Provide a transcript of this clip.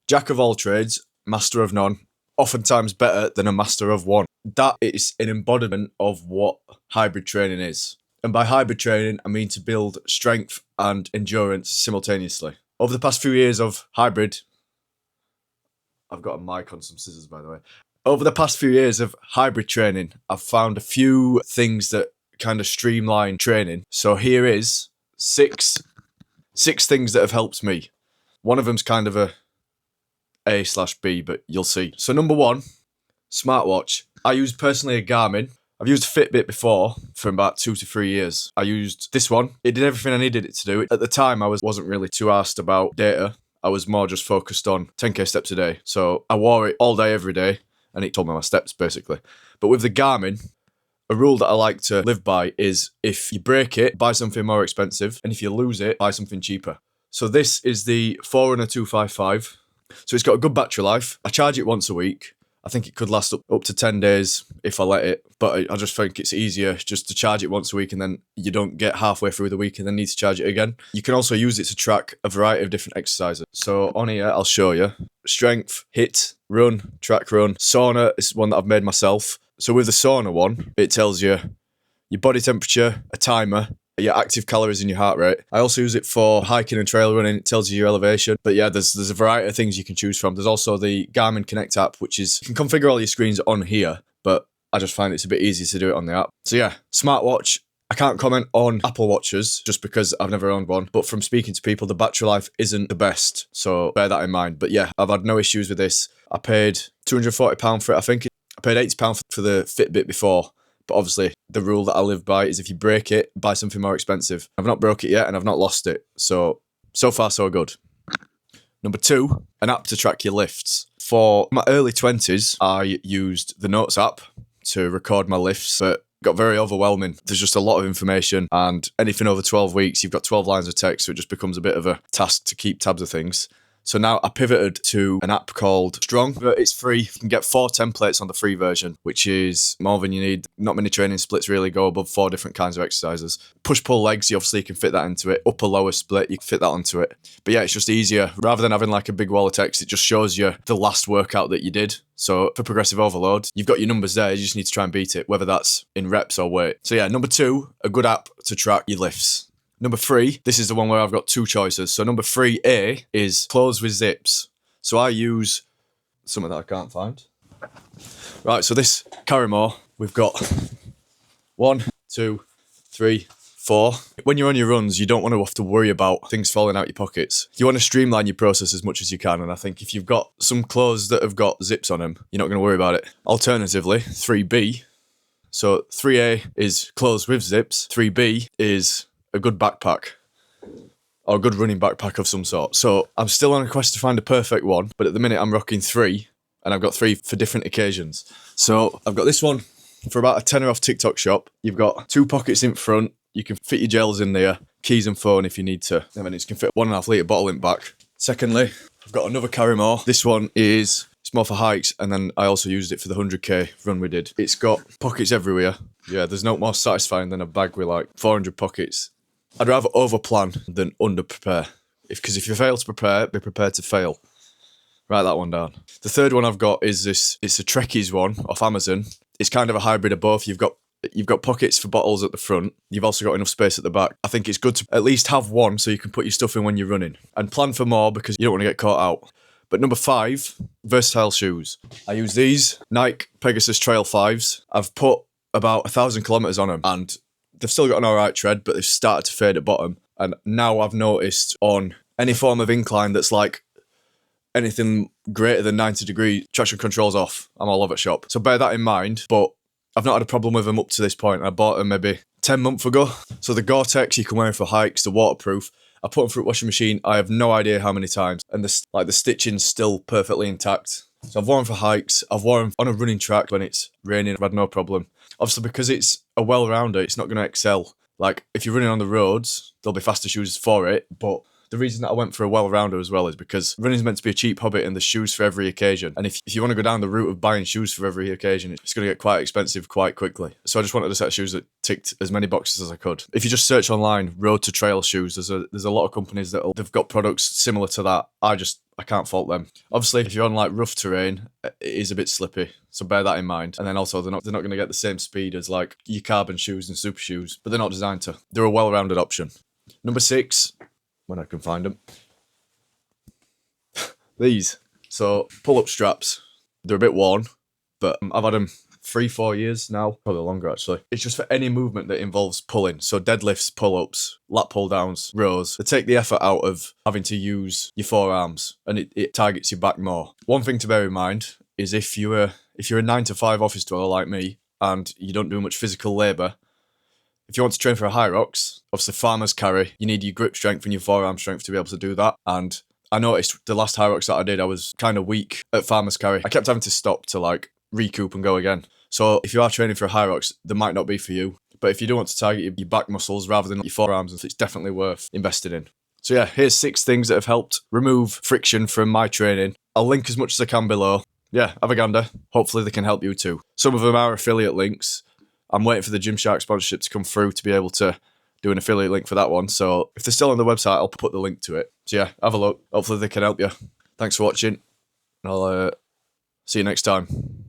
Jack of all trades, master of none, oftentimes better than a master of one. That is an embodiment of what hybrid training is. And by hybrid training, I mean to build strength and endurance simultaneously. Over the past few years of hybrid, I've got a mic on some scissors, by the way. Over the past few years of hybrid training, I've found a few things that kind of streamline training. So here is six things that have helped me. One of them's kind of A/B, but you'll see. So number one, smartwatch. I use personally a Garmin. I've used a Fitbit before for about 2 to 3 years. I used this one. It did everything I needed it to do. At the time, I wasn't really too arsed about data. I was more just focused on 10k steps a day. So I wore it all day, every day, and it told me my steps, basically. But with the Garmin, a rule that I like to live by is if you break it, buy something more expensive, and if you lose it, buy something cheaper. So this is the Forerunner 255. So it's got a good battery life. I charge it once a week. I think it could last up to 10 days if I let it, but I just think it's easier just to charge it once a week and then you don't get halfway through the week and then need to charge it again. You can also use it to track a variety of different exercises. So on here, I'll show you. Strength, HIIT, run, track run. Sauna is one that I've made myself. So with the sauna one, it tells you your body temperature, a timer, your active calories and your heart rate. I also use it for hiking and trail running. It tells you your elevation. But yeah, there's a variety of things you can choose from. There's also the Garmin Connect app, which is, you can configure all your screens on here, but I just find it's a bit easier to do it on the app. So yeah, smartwatch. I can't comment on Apple Watches just because I've never owned one, but from speaking to people, the battery life isn't the best. So bear that in mind. But yeah, I've had no issues with this. I paid £240 for it. I think I paid £80 for the Fitbit before. But obviously, the rule that I live by is if you break it, buy something more expensive. I've not broke it yet and I've not lost it. So far, so good. Number two, an app to track your lifts. For my early 20s, I used the Notes app to record my lifts, but it got very overwhelming. There's just a lot of information, and anything over 12 weeks, you've got 12 lines of text, so it just becomes a bit of a task to keep tabs of things. So now I pivoted to an app called Strong. It's free. You can get 4 templates on the free version, which is more than you need. Not many training splits really go above 4 different kinds of exercises. Push-pull legs, you obviously can fit that into it. Upper-lower split, you can fit that onto it. But yeah, it's just easier. Rather than having like a big wall of text, it just shows you the last workout that you did. So for progressive overload, you've got your numbers there. You just need to try and beat it, whether that's in reps or weight. So yeah, number 2, a good app to track your lifts. Number 3, this is the one where I've got 2 choices. So number 3A is clothes with zips. So I use something that I can't find. Right, so this Karrimor, we've got 1, 2, 3, 4. When you're on your runs, you don't want to have to worry about things falling out your pockets. You want to streamline your process as much as you can. And I think if you've got some clothes that have got zips on them, you're not going to worry about it. Alternatively, 3B. So 3A is clothes with zips. 3B is a good backpack or a good running backpack of some sort. So I'm still on a quest to find a perfect one, but at the minute I'm rocking 3, and I've got 3 for different occasions. So I've got this one for about a tenner off TikTok shop. You've got 2 pockets in front. You can fit your gels in there, keys and phone if you need to. And then it can fit a 1.5 litre bottle in back. Secondly, I've got another Karrimor. This one is, it's more for hikes, and then I also used it for the 100k run we did. It's got pockets everywhere. Yeah, there's no more satisfying than a bag with like 400 pockets. I'd rather overplan than under-prepare. Because if you fail to prepare, be prepared to fail. Write that one down. The third one I've got is this. It's a Trekkies one off Amazon. It's kind of a hybrid of both. You've got pockets for bottles at the front. You've also got enough space at the back. I think it's good to at least have one so you can put your stuff in when you're running. And plan for more because you don't want to get caught out. But number 5, versatile shoes. I use these Nike Pegasus Trail 5s. I've put about 1,000 kilometers on them, and they've still got an alright tread, but they've started to fade at bottom. And now I've noticed on any form of incline that's like anything greater than 90 degree, traction control's off. I'm all over the shop. So bear that in mind, but I've not had a problem with them up to this point. I bought them maybe 10 months ago. So the Gore-Tex you can wear them for hikes, they're waterproof. I put them through a washing machine, I have no idea how many times. And the stitching's still perfectly intact. So I've worn them for hikes, I've worn them on a running track when it's raining, I've had no problem. Obviously, because it's a well-rounder, it's not going to excel. Like, if you're running on the roads, there'll be faster shoes for it, but The reason that I went for a well-rounder as well is because running's meant to be a cheap hobby and there's shoes for every occasion. And if you want to go down the route of buying shoes for every occasion, it's going to get quite expensive quite quickly. So I just wanted a set of shoes that ticked as many boxes as I could. If you just search online, road to trail shoes, there's a lot of companies they've got products similar to that. I can't fault them. Obviously, if you're on like rough terrain, it is a bit slippy, so bear that in mind. And then also, they're not going to get the same speed as like your carbon shoes and super shoes, but they're not designed to. They're a well-rounded option. Number 6, when I can find them, these. So pull-up straps. They're a bit worn, but I've had them 3-4 years now, probably longer actually. It's just for any movement that involves pulling. So deadlifts, pull-ups, lat pull downs, rows. They take the effort out of having to use your forearms and it targets your back more. One thing to bear in mind is if you're a 9-to-5 office dweller like me and you don't do much physical labour, if you want to train for a high rocks, obviously farmer's carry, you need your grip strength and your forearm strength to be able to do that. And I noticed the last high rocks that I did, I was kind of weak at farmer's carry. I kept having to stop to like recoup and go again. So if you are training for high rocks, they might not be for you. But if you do want to target your back muscles rather than your forearms, it's definitely worth investing in. So yeah, here's 6 things that have helped remove friction from my training. I'll link as much as I can below. Yeah, have a gander. Hopefully they can help you too. Some of them are affiliate links. I'm waiting for the Gymshark sponsorship to come through to be able to do an affiliate link for that one. So if they're still on the website, I'll put the link to it. So yeah, have a look. Hopefully they can help you. Thanks for watching. I'll see you next time.